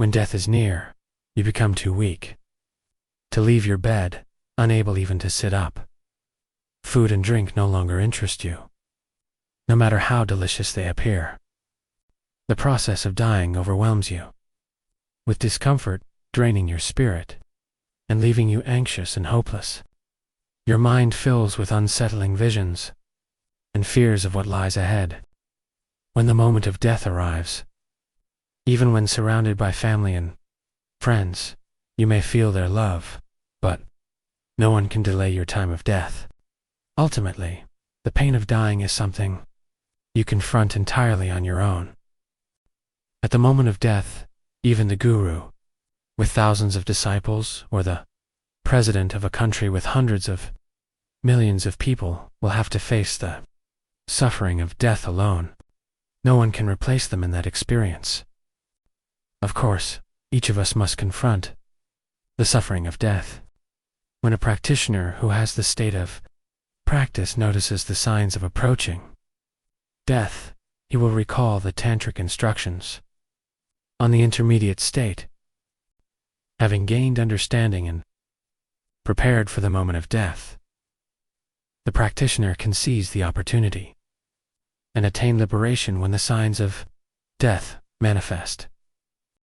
When death is near, you become too weak to leave your bed, unable even to sit up. Food and drink no longer interest you, no matter how delicious they appear. The process of dying overwhelms you, with discomfort draining your spirit and leaving you anxious and hopeless. Your mind fills with unsettling visions and fears of what lies ahead. When the moment of death arrives, even when surrounded by family and friends, you may feel their love, but no one can delay your time of death. Ultimately, the pain of dying is something you confront entirely on your own. At the moment of death, even the guru, with thousands of disciples, or the president of a country with hundreds of millions of people, will have to face the suffering of death alone. No one can replace them in that experience. Of course, each of us must confront the suffering of death. When a practitioner who has the state of practice notices the signs of approaching death, he will recall the tantric instructions on the intermediate state. Having gained understanding and prepared for the moment of death, the practitioner can seize the opportunity and attain liberation when the signs of death manifest.